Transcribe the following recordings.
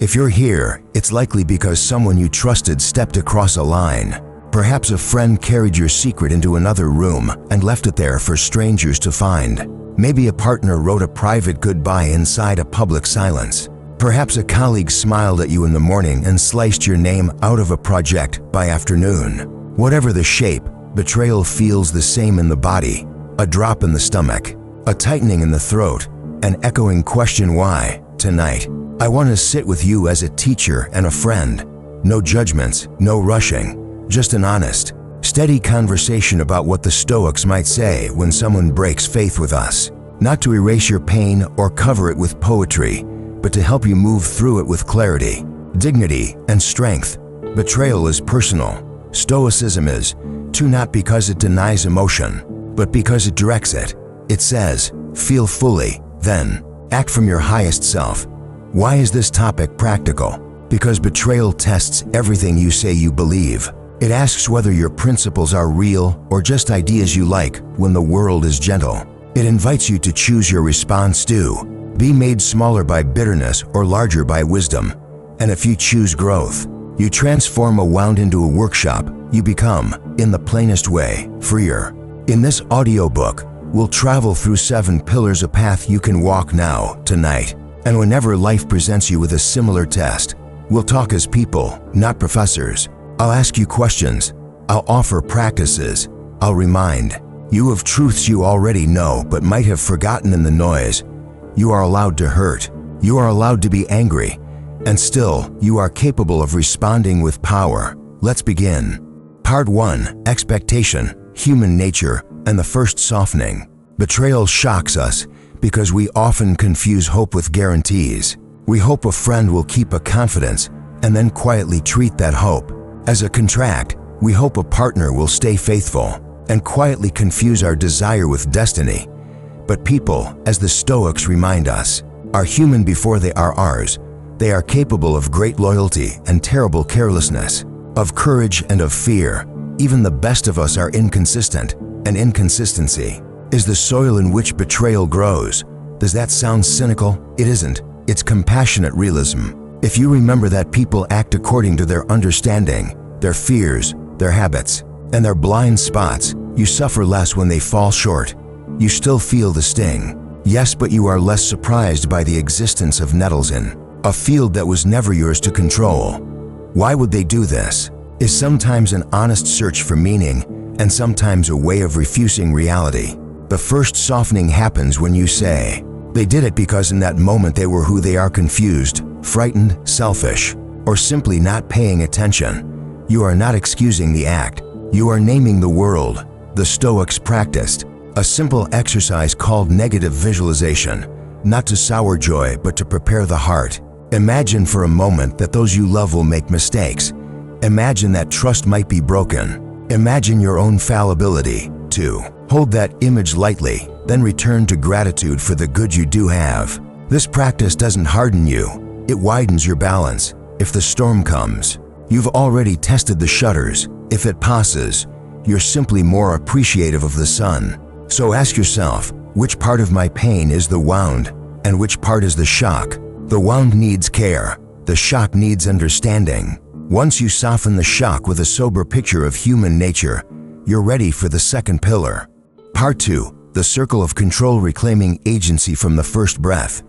If you're here, it's likely because someone you trusted stepped across a line. Perhaps a friend carried your secret into another room and left it there for strangers to find. Maybe a partner wrote a private goodbye inside a public silence. Perhaps a colleague smiled at you in the morning and sliced your name out of a project by afternoon. Whatever the shape, betrayal feels the same in the body. A drop in the stomach, a tightening in the throat, an echoing question why. Tonight, I want to sit with you as a teacher and a friend. No judgments, no rushing. Just an honest, steady conversation about what the Stoics might say when someone breaks faith with us. Not to erase your pain or cover it with poetry, but to help you move through it with clarity, dignity, and strength. Betrayal is personal. Stoicism is, too, not because it denies emotion, but because it directs it. It says, feel fully, then act from your highest self. Why is this topic practical? Because betrayal tests everything you say you believe. It asks whether your principles are real or just ideas you like when the world is gentle. It invites you to choose your response to be made smaller by bitterness or larger by wisdom. And if you choose growth, you transform a wound into a workshop. You become, in the plainest way, freer. In this audiobook, we'll travel through 7 pillars, a path you can walk now, tonight. And whenever life presents you with a similar test, we'll talk as people, not professors. I'll ask you questions. I'll offer practices. I'll remind you of truths you already know but might have forgotten in the noise. You are allowed to hurt. You are allowed to be angry. And still, you are capable of responding with power. Let's begin. Part 1. Expectation, human nature, and the first softening. Betrayal shocks us because we often confuse hope with guarantees. We hope a friend will keep a confidence and then quietly treat that hope as a contract. We hope a partner will stay faithful and quietly confuse our desire with destiny. But people, as the Stoics remind us, are human before they are ours. They are capable of great loyalty and terrible carelessness, of courage and of fear. Even the best of us are inconsistent, and inconsistency is the soil in which betrayal grows. Does that sound cynical? It isn't. It's compassionate realism. If you remember that people act according to their understanding, their fears, their habits, and their blind spots, you suffer less when they fall short. You still feel the sting, yes, but you are less surprised by the existence of nettles in a field that was never yours to control. Why would they do this? Is sometimes an honest search for meaning, and sometimes a way of refusing reality. The first softening happens when you say, they did it because in that moment they were who they are, confused, frightened, selfish, or simply not paying attention. You are not excusing the act. You are naming the world. The Stoics practiced a simple exercise called negative visualization, not to sour joy but to prepare the heart. Imagine for a moment that those you love will make mistakes. Imagine that trust might be broken. Imagine your own fallibility. 2. Hold that image lightly, then return to gratitude for the good you do have. This practice doesn't harden you. It widens your balance. If the storm comes, you've already tested the shutters. If it passes, you're simply more appreciative of the sun. So ask yourself, which part of my pain is the wound, and which part is the shock? The wound needs care. The shock needs understanding. Once you soften the shock with a sober picture of human nature, you're ready for the second pillar. Part 2. The circle of control, reclaiming agency from the first breath.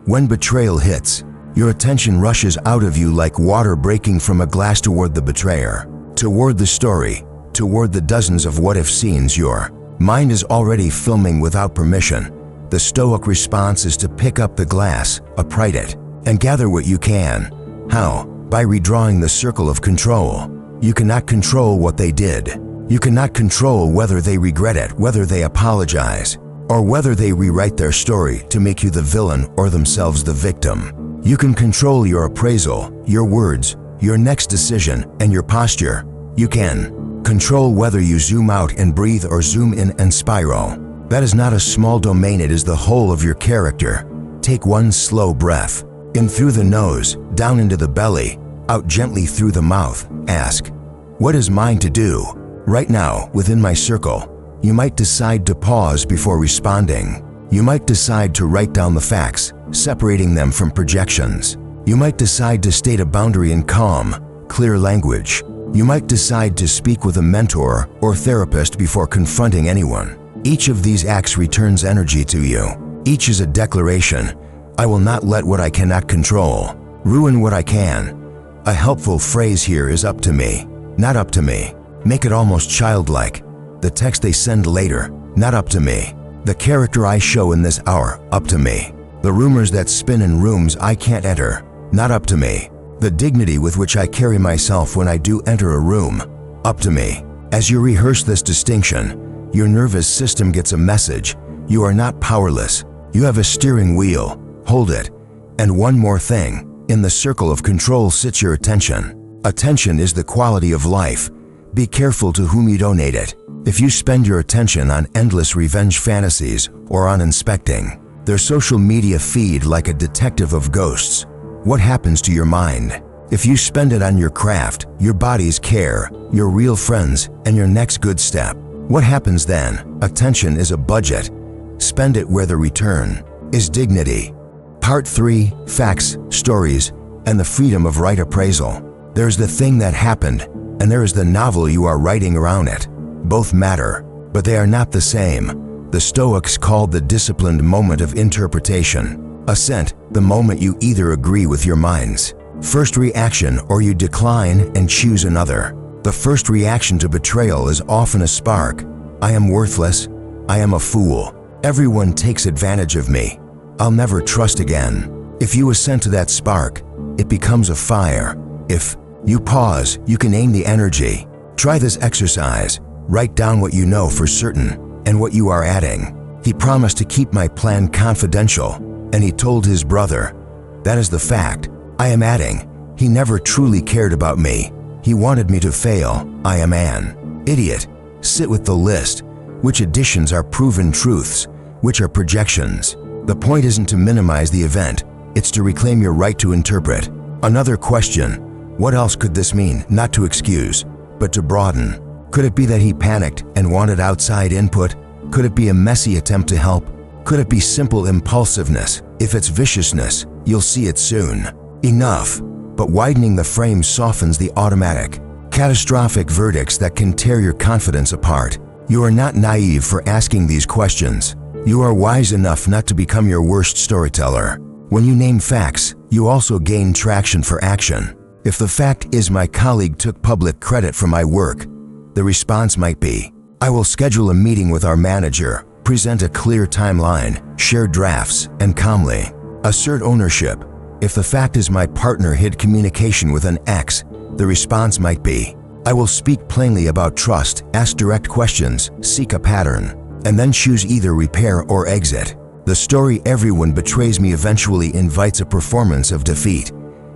When betrayal hits, your attention rushes out of you like water breaking from a glass toward the betrayer, toward the story, toward the dozens of what-if scenes your mind is already filming without permission. The Stoic response is to pick up the glass, upright it, and gather what you can. How? By redrawing the circle of control. You cannot control what they did. You cannot control whether they regret it, whether they apologize, or whether they rewrite their story to make you the villain or themselves the victim. You can control your appraisal, your words, your next decision, and your posture. You can control whether you zoom out and breathe or zoom in and spiral. That is not a small domain, it is the whole of your character. Take one slow breath. In through the nose, down into the belly, out gently through the mouth. Ask, what is mine to do? Right now, within my circle. You might decide to pause before responding. You might decide to write down the facts, separating them from projections. You might decide to state a boundary in calm, clear language. You might decide to speak with a mentor or therapist before confronting anyone. Each of these acts returns energy to you. Each is a declaration. I will not let what I cannot control ruin what I can. A helpful phrase here is up to me, not up to me. Make it almost childlike. The text they send later, not up to me. The character I show in this hour, up to me. The rumors that spin in rooms I can't enter, not up to me. The dignity with which I carry myself when I do enter a room, up to me. As you rehearse this distinction, your nervous system gets a message. You are not powerless. You have a steering wheel. Hold it. And one more thing. In the circle of control sits your attention. Attention is the quality of life. Be careful to whom you donate it. If you spend your attention on endless revenge fantasies or on inspecting their social media feed like a detective of ghosts, what happens to your mind? If you spend it on your craft, your body's care, your real friends, and your next good step, what happens then? Attention is a budget. Spend it where the return is dignity. Part 3, Facts, Stories, and the Freedom of Right Appraisal. There's the thing that happened, and there is the novel you are writing around it. Both matter, but they are not the same. The Stoics called the disciplined moment of interpretation assent, the moment you either agree with your mind's first reaction or you decline and choose another. The first reaction to betrayal is often a spark. I am worthless. I am a fool. Everyone takes advantage of me. I'll never trust again. If you assent to that spark, it becomes a fire. If you pause, you can aim the energy. Try this exercise. Write down what you know for certain and what you are adding. He promised to keep my plan confidential, and he told his brother. That is the fact. I am adding. He never truly cared about me. He wanted me to fail. I am an idiot. Sit with the list. Which additions are proven truths? Which are projections? The point isn't to minimize the event. It's to reclaim your right to interpret. Another question. What else could this mean? Not to excuse, but to broaden. Could it be that he panicked and wanted outside input? Could it be a messy attempt to help? Could it be simple impulsiveness? If it's viciousness, you'll see it soon. Enough. But widening the frame softens the automatic, catastrophic verdicts that can tear your confidence apart. You are not naive for asking these questions. You are wise enough not to become your worst storyteller. When you name facts, you also gain traction for action. If the fact is my colleague took public credit for my work, the response might be, I will schedule a meeting with our manager, present a clear timeline, share drafts, and calmly assert ownership. If the fact is my partner hid communication with an ex, the response might be, I will speak plainly about trust, ask direct questions, seek a pattern, and then choose either repair or exit. The story everyone betrays me eventually invites a performance of defeat.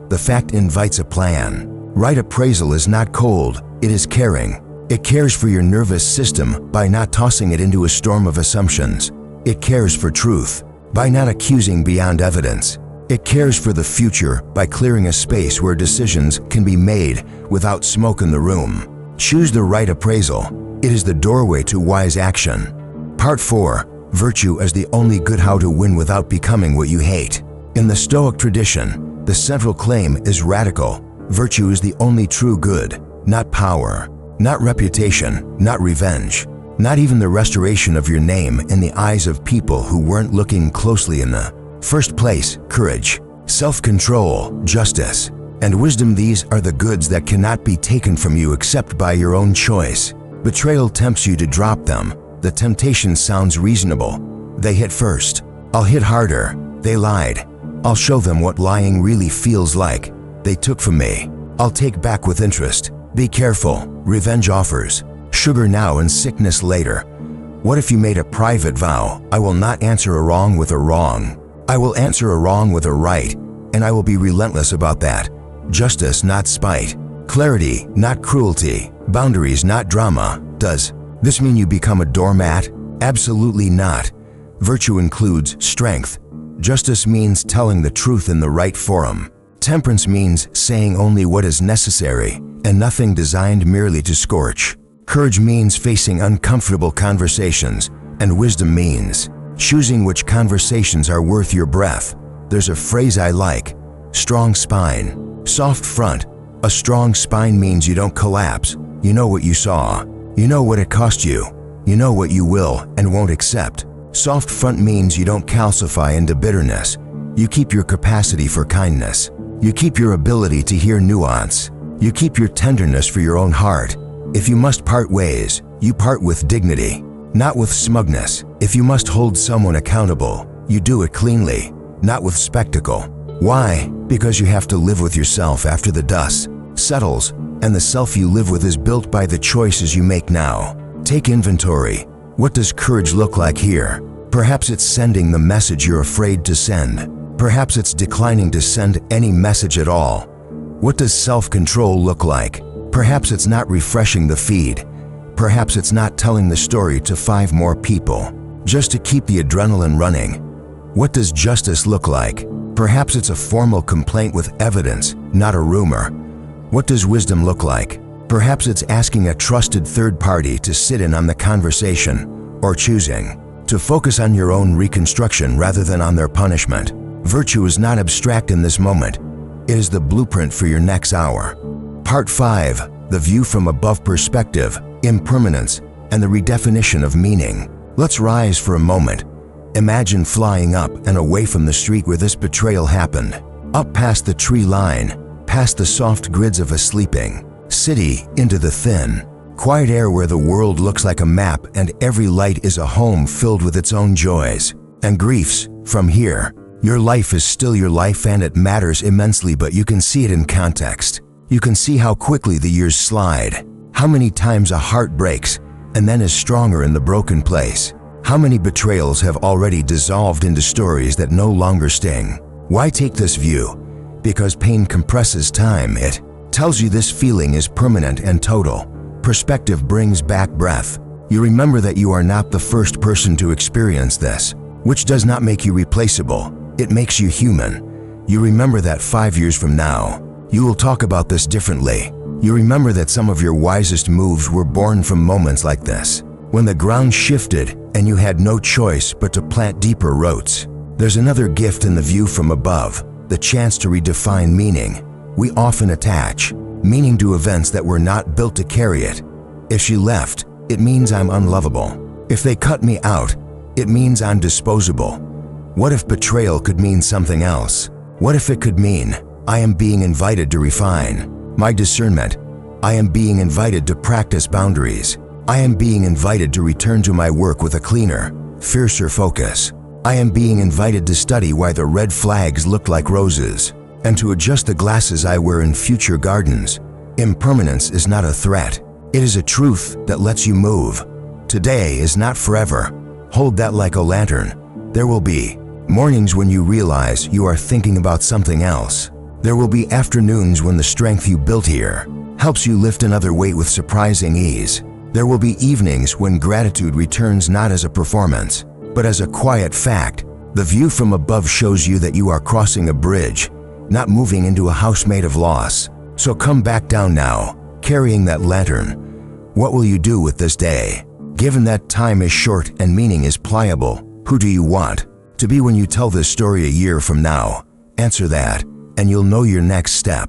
The fact invites a plan. Right appraisal is not cold, it is caring. It cares for your nervous system by not tossing it into a storm of assumptions. It cares for truth by not accusing beyond evidence. It cares for the future by clearing a space where decisions can be made without smoke in the room. Choose the right appraisal. It is the doorway to wise action. Part 4. Virtue as the only good. How to win without becoming what you hate. In the Stoic tradition, the central claim is radical. Virtue is the only true good, not power, not reputation, not revenge, not even the restoration of your name in the eyes of people who weren't looking closely in the first place. Courage, self-control, justice, and wisdom. These are the goods that cannot be taken from you except by your own choice. Betrayal tempts you to drop them. The temptation sounds reasonable. They hit first. I'll hit harder. They lied. I'll show them what lying really feels like. They took from me. I'll take back with interest. Be careful. Revenge offers sugar now and sickness later. What if you made a private vow? I will not answer a wrong with a wrong. I will answer a wrong with a right, and I will be relentless about that. Justice, not spite. Clarity, not cruelty. Boundaries, not drama. Does this mean you become a doormat? Absolutely not. Virtue includes strength. Justice means telling the truth in the right forum. Temperance means saying only what is necessary and nothing designed merely to scorch. Courage means facing uncomfortable conversations, and wisdom means choosing which conversations are worth your breath. There's a phrase I like, strong spine, soft front. A strong spine means you don't collapse. You know what you saw. You know what it cost you. You know what you will and won't accept. Soft front means you don't calcify into bitterness. You keep your capacity for kindness. You keep your ability to hear nuance. You keep your tenderness for your own heart. If you must part ways, you part with dignity, not with smugness. If you must hold someone accountable, you do it cleanly, not with spectacle. Why? Because you have to live with yourself after the dust settles, and the self you live with is built by the choices you make now. Take inventory. What does courage look like here? Perhaps it's sending the message you're afraid to send. Perhaps it's declining to send any message at all. What does self-control look like? Perhaps it's not refreshing the feed. Perhaps it's not telling the story to 5 more people, just to keep the adrenaline running. What does justice look like? Perhaps it's a formal complaint with evidence, not a rumor. What does wisdom look like? Perhaps it's asking a trusted third party to sit in on the conversation, or choosing to focus on your own reconstruction rather than on their punishment. Virtue is not abstract in this moment. It is the blueprint for your next hour. Part 5. The view from above perspective, impermanence, and the redefinition of meaning. Let's rise for a moment. Imagine flying up and away from the street where this betrayal happened. Up past the tree line, past the soft grids of a sleeping city, into the thin, quiet air where the world looks like a map and every light is a home filled with its own joys and griefs. From here, your life is still your life and it matters immensely, but you can see it in context. You can see how quickly the years slide, how many times a heart breaks and then is stronger in the broken place. How many betrayals have already dissolved into stories that no longer sting? Why take this view? Because pain compresses time. It tells you this feeling is permanent and total. Perspective brings back breath. You remember that you are not the first person to experience this, which does not make you replaceable. It makes you human. You remember that 5 years from now, you will talk about this differently. You remember that some of your wisest moves were born from moments like this, when the ground shifted and you had no choice but to plant deeper roots. There's another gift in the view from above, the chance to redefine meaning. We often attach meaning to events that were not built to carry it. If she left, it means I'm unlovable. If they cut me out, it means I'm disposable. What if betrayal could mean something else? What if it could mean I am being invited to refine my discernment? I am being invited to practice boundaries. I am being invited to return to my work with a cleaner, fiercer focus. I am being invited to study why the red flags looked like roses, and to adjust the glasses I wear in future gardens. Impermanence is not a threat. It is a truth that lets you move. Today is not forever. Hold that like a lantern. There will be mornings when you realize you are thinking about something else. There will be afternoons when the strength you built here helps you lift another weight with surprising ease. There will be evenings when gratitude returns not as a performance, but as a quiet fact. The view from above shows you that you are crossing a bridge, not moving into a house made of loss. So come back down now, carrying that lantern. What will you do with this day? Given that time is short and meaning is pliable, who do you want to be when you tell this story a year from now? Answer that, and you'll know your next step.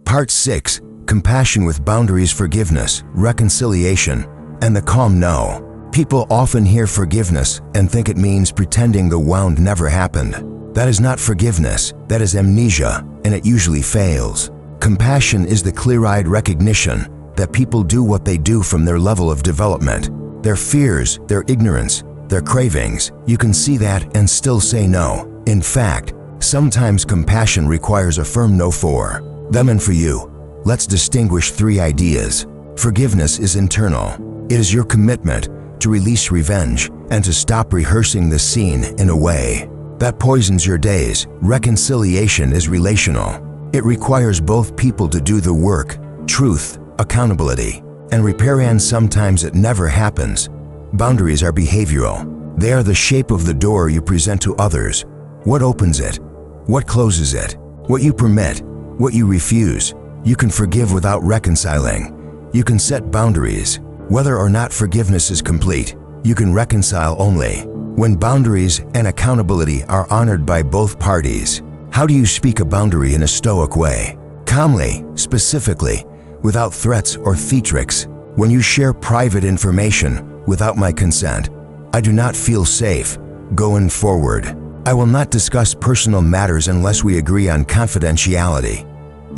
Part 6. Compassion with boundaries, forgiveness, reconciliation, and the calm no. People often hear forgiveness and think it means pretending the wound never happened. That is not forgiveness, that is amnesia, and it usually fails. Compassion is the clear-eyed recognition that people do what they do from their level of development. Their fears, their ignorance, their cravings, you can see that and still say no. In fact, sometimes compassion requires a firm no for them and for you. Let's distinguish 3 ideas. Forgiveness is internal. It is your commitment to release revenge and to stop rehearsing the scene in a way that poisons your days. Reconciliation is relational. It requires both people to do the work, truth, accountability, and repair, and sometimes it never happens. Boundaries are behavioral. They are the shape of the door you present to others. What opens it? What closes it? What you permit? What you refuse? You can forgive without reconciling. You can set boundaries. Whether or not forgiveness is complete, you can reconcile only when boundaries and accountability are honored by both parties. How do you speak a boundary in a Stoic way? Calmly, specifically, without threats or theatrics. When you share private information without my consent, I do not feel safe going forward. I will not discuss personal matters unless we agree on confidentiality.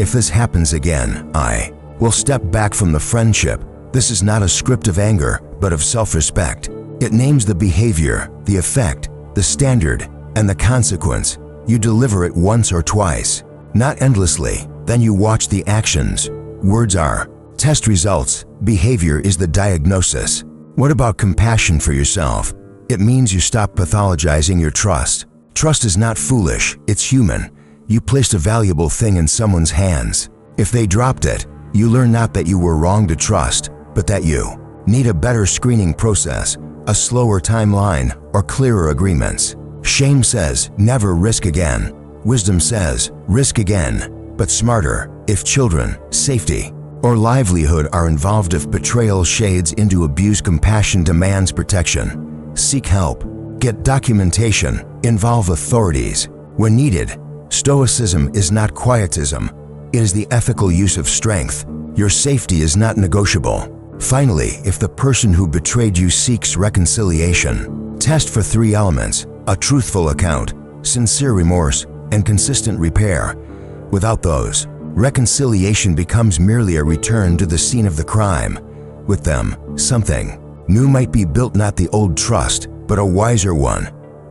If this happens again, I will step back from the friendship. This is not a script of anger, but of self-respect. It names the behavior, the effect, the standard, and the consequence. You deliver it once or twice, not endlessly. Then you watch the actions. Words are test results. Behavior is the diagnosis. What about compassion for yourself? It means you stop pathologizing your trust. Trust is not foolish, it's human. You placed a valuable thing in someone's hands. If they dropped it, you learn not that you were wrong to trust, but that you need a better screening process, a slower timeline, or clearer agreements. Shame says, never risk again. Wisdom says, risk again, but smarter. If children, safety, or livelihood are involved, if betrayal shades into abuse, compassion demands protection. Seek help. Get documentation. Involve authorities when needed. Stoicism is not quietism. It is the ethical use of strength. Your safety is not negotiable. Finally, if the person who betrayed you seeks reconciliation, test for 3 elements: a truthful account, sincere remorse, and consistent repair. Without those, reconciliation becomes merely a return to the scene of the crime. With them, something new might be built, not the old trust, but a wiser one.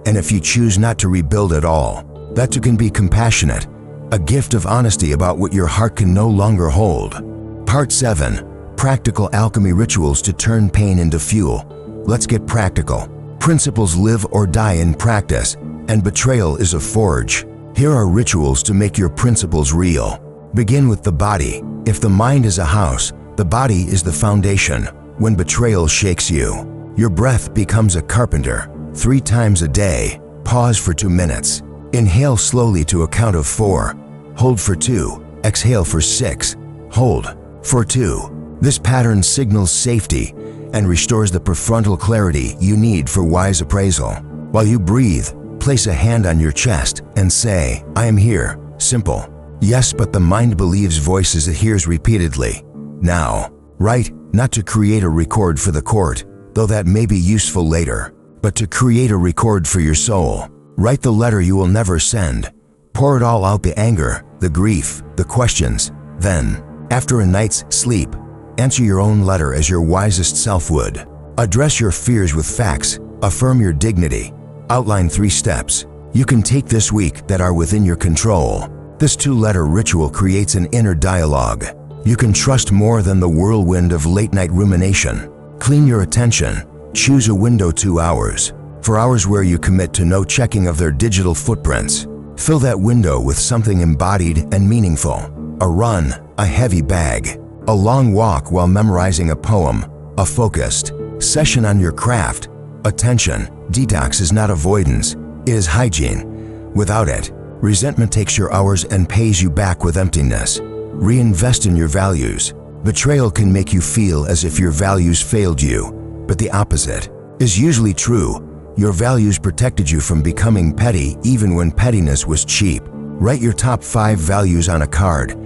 And if you choose not to rebuild at all, that too can be compassionate, a gift of honesty about what your heart can no longer hold. Part 7. Practical alchemy rituals to turn pain into fuel. Let's get practical. Principles live or die in practice, and betrayal is a forge. Here are rituals to make your principles real. Begin with the body. If the mind is a house, the body is the foundation. When betrayal shakes you, your breath becomes a carpenter. 3 times a day, pause for 2 minutes. Inhale slowly to a count of 4. Hold for 2. Exhale for 6. Hold for 2. This pattern signals safety and restores the prefrontal clarity you need for wise appraisal. While you breathe, place a hand on your chest and say, I am here. Simple. Yes, but the mind believes voices it hears repeatedly. Now, write, not to create a record for the court, though that may be useful later, but to create a record for your soul. Write the letter you will never send. Pour it all out, the anger, the grief, the questions. Then, after a night's sleep, answer your own letter as your wisest self would. Address your fears with facts. Affirm your dignity. Outline 3 steps you can take this week that are within your control. This 2-letter ritual creates an inner dialogue you can trust more than the whirlwind of late-night rumination. Clean your attention. Choose a window 2 hours. For hours where you commit to no checking of their digital footprints. Fill that window with something embodied and meaningful. A run, a heavy bag, a long walk while memorizing a poem, a focused session on your craft. Attention. Detox is not avoidance, it is hygiene. Without it, resentment takes your hours and pays you back with emptiness. Reinvest in your values. Betrayal can make you feel as if your values failed you, but the opposite is usually true. Your values protected you from becoming petty even when pettiness was cheap. Write your top 5 values on a card.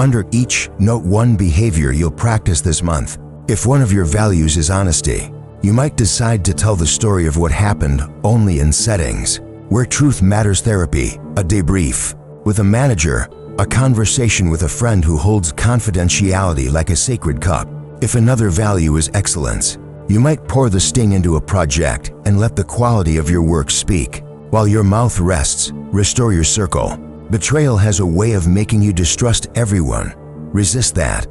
Under each, note 1 behavior you'll practice this month. If one of your values is honesty, you might decide to tell the story of what happened only in settings where truth matters. Therapy, a debrief with a manager, a conversation with a friend who holds confidentiality like a sacred cup. If another value is excellence, you might pour the sting into a project and let the quality of your work speak. While your mouth rests, restore your circle. Betrayal has a way of making you distrust everyone. Resist that.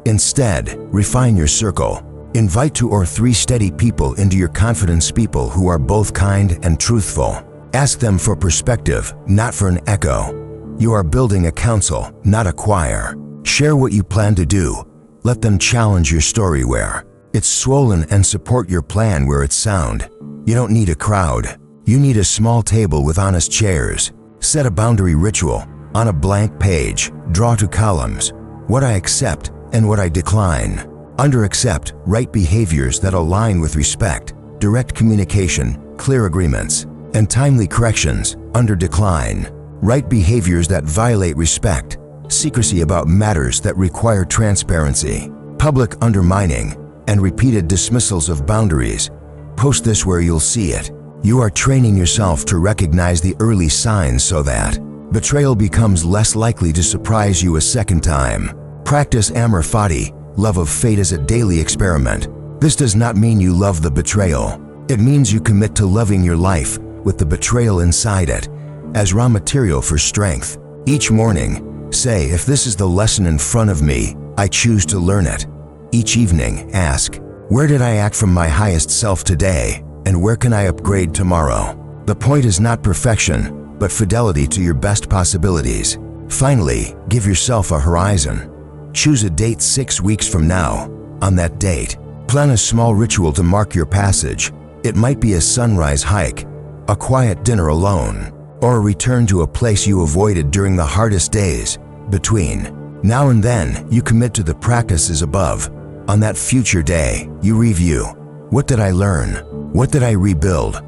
Instead, refine your circle. Invite 2 or 3 steady people into your confidence, people who are both kind and truthful. Ask them for perspective, not for an echo. You are building a council, not a choir. Share what you plan to do. Let them challenge your story where it's swollen and support your plan where it's sound. You don't need a crowd. You need a small table with honest chairs. Set a boundary ritual. On a blank page, draw 2 columns: what I accept and what I decline. Under accept, write behaviors that align with respect, direct communication, clear agreements, and timely corrections. Under decline, right behaviors that violate respect, secrecy about matters that require transparency, public undermining, and repeated dismissals of boundaries. Post this where you'll see it. You are training yourself to recognize the early signs so that betrayal becomes less likely to surprise you a second time. Practice amor fati, love of fate, as a daily experiment. This does not mean you love the betrayal. It means you commit to loving your life with the betrayal inside it as raw material for strength. Each morning, say, if this is the lesson in front of me, I choose to learn it. Each evening, ask, where did I act from my highest self today, and where can I upgrade tomorrow? The point is not perfection, but fidelity to your best possibilities. Finally, give yourself a horizon. Choose a date 6 weeks from now. On that date, plan a small ritual to mark your passage. It might be a sunrise hike, a quiet dinner alone, or a return to a place you avoided during the hardest days. Between now and then, you commit to the practices above. On that future day, you review. What did I learn? What did I rebuild?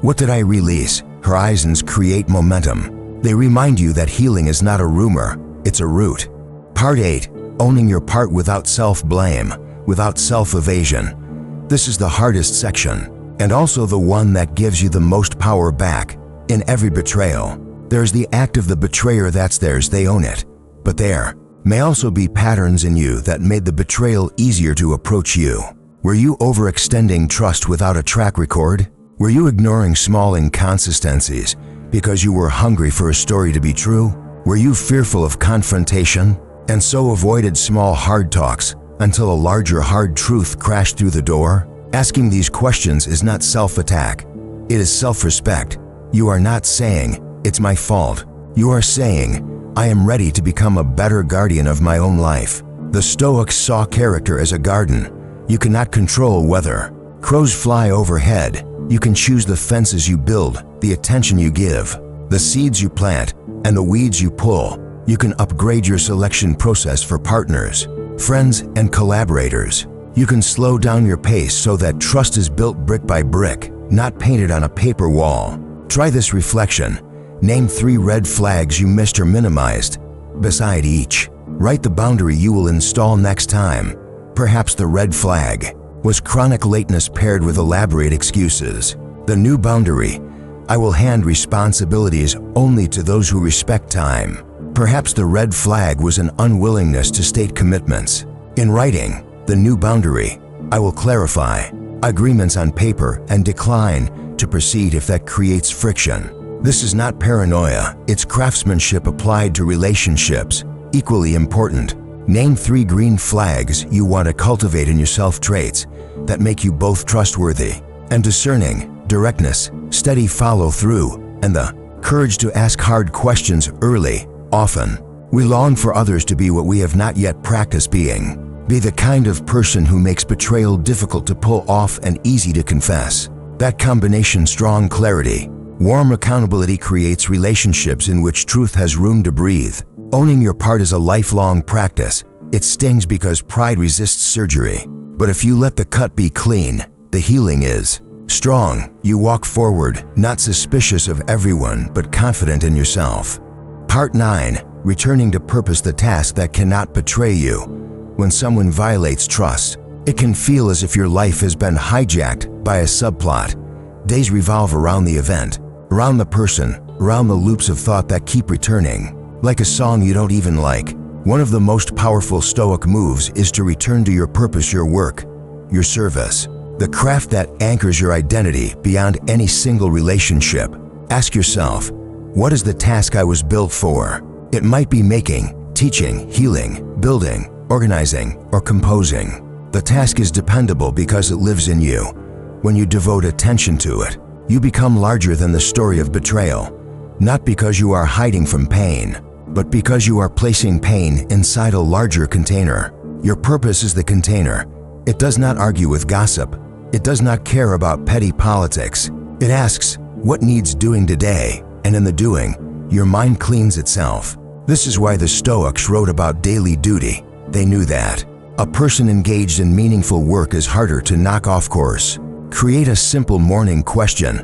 What did I release? Horizons create momentum. They remind you that healing is not a rumor, it's a root. Part 8. Owning your part without self-blame, without self-evasion. This is the hardest section, and also the one that gives you the most power back. In every betrayal, there's the act of the betrayer that's theirs, they own it. But there may also be patterns in you that made the betrayal easier to approach you. Were you overextending trust without a track record? Were you ignoring small inconsistencies because you were hungry for a story to be true? Were you fearful of confrontation and so avoided small hard talks until a larger hard truth crashed through the door? Asking these questions is not self-attack. It is self-respect. You are not saying, it's my fault. You are saying, I am ready to become a better guardian of my own life. The Stoics saw character as a garden. You cannot control whether crows fly overhead. You can choose the fences you build, the attention you give, the seeds you plant, and the weeds you pull. You can upgrade your selection process for partners, friends, and collaborators. You can slow down your pace so that trust is built brick by brick, not painted on a paper wall. Try this reflection. Name 3 red flags you missed or minimized. Beside each, write the boundary you will install next time. Perhaps the red flag was chronic lateness paired with elaborate excuses. The new boundary, I will hand responsibilities only to those who respect time. Perhaps the red flag was an unwillingness to state commitments. In writing the new boundary, I will clarify agreements on paper and decline to proceed if that creates friction. This is not paranoia, it's craftsmanship applied to relationships. Equally important, name 3 green flags you want to cultivate in yourself, traits that make you both trustworthy and discerning, directness, steady follow-through, and the courage to ask hard questions early. Often, we long for others to be what we have not yet practiced being. Be the kind of person who makes betrayal difficult to pull off and easy to confess. That combination, strong clarity, warm accountability, creates relationships in which truth has room to breathe. Owning your part is a lifelong practice. It stings because pride resists surgery. But if you let the cut be clean, the healing is strong. You walk forward, not suspicious of everyone, but confident in yourself. Part 9. Returning to purpose, the task that cannot betray you. When someone violates trust, it can feel as if your life has been hijacked by a subplot. Days revolve around the event, around the person, around the loops of thought that keep returning. Like a song you don't even like. One of the most powerful Stoic moves is to return to your purpose, your work, your service, the craft that anchors your identity beyond any single relationship. Ask yourself, what is the task I was built for? It might be making, teaching, healing, building, organizing, or composing. The task is dependable because it lives in you. When you devote attention to it, you become larger than the story of betrayal, not because you are hiding from pain, but because you are placing pain inside a larger container. Your purpose is the container. It does not argue with gossip. It does not care about petty politics. It asks, what needs doing today? And in the doing, your mind cleans itself. This is why the Stoics wrote about daily duty. They knew that a person engaged in meaningful work is harder to knock off course. Create a simple morning question.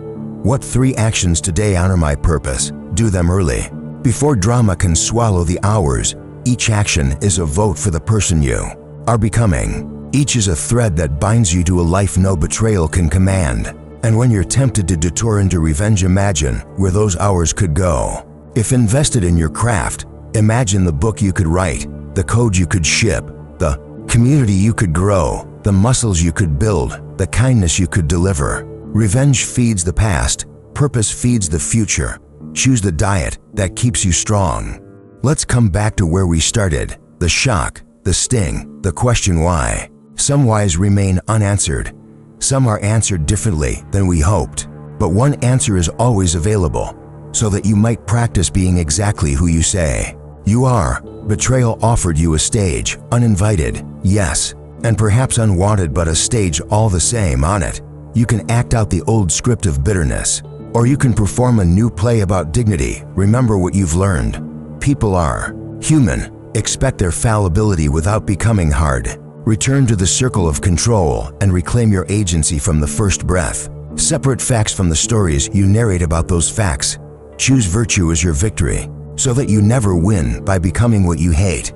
What 3 actions today honor my purpose? Do them early. Before drama can swallow the hours, each action is a vote for the person you are becoming. Each is a thread that binds you to a life no betrayal can command. And when you're tempted to detour into revenge, imagine where those hours could go. If invested in your craft, imagine the book you could write, the code you could ship, the community you could grow, the muscles you could build, the kindness you could deliver. Revenge feeds the past, purpose feeds the future. Choose the diet that keeps you strong. Let's come back to where we started, the shock, the sting, the question why. Some whys remain unanswered. Some are answered differently than we hoped. But one answer is always available, so that you might practice being exactly who you say you are. Betrayal offered you a stage, uninvited, yes, and perhaps unwanted, but a stage all the same. On it, you can act out the old script of bitterness, or you can perform a new play about dignity. Remember what you've learned. People are human. Expect their fallibility without becoming hard. Return to the circle of control and reclaim your agency from the first breath. Separate facts from the stories you narrate about those facts. Choose virtue as your victory, so that you never win by becoming what you hate.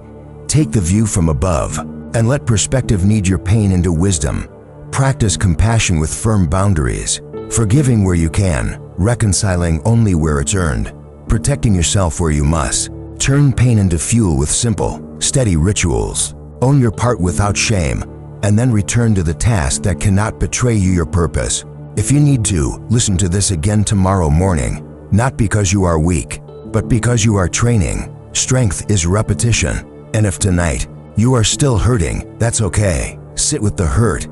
Take the view from above, and let perspective knead your pain into wisdom. Practice compassion with firm boundaries, forgiving where you can, reconciling only where it's earned, protecting yourself where you must. Turn pain into fuel with simple, steady rituals. Own your part without shame, and then return to the task that cannot betray you your purpose. If you need to, listen to this again tomorrow morning, not because you are weak, but because you are training. Strength is repetition, and if tonight you are still hurting, that's okay. Sit with the hurt.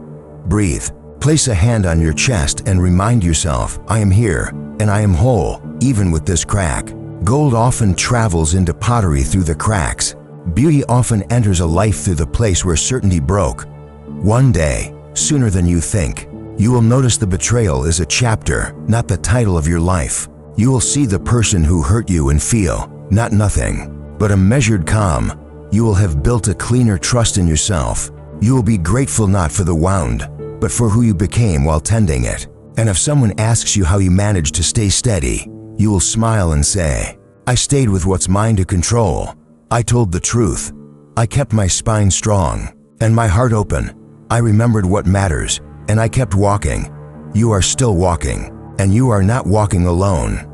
Breathe. Place a hand on your chest and remind yourself, I am here, and I am whole, even with this crack. Gold often travels into pottery through the cracks. Beauty often enters a life through the place where certainty broke. One day, sooner than you think, you will notice the betrayal is a chapter, not the title of your life. You will see the person who hurt you and feel, not nothing, but a measured calm. You will have built a cleaner trust in yourself. You will be grateful not for the wound, but for who you became while tending it. And if someone asks you how you managed to stay steady, you will smile and say, I stayed with what's mine to control. I told the truth. I kept my spine strong and my heart open. I remembered what matters, and I kept walking. You are still walking, and you are not walking alone.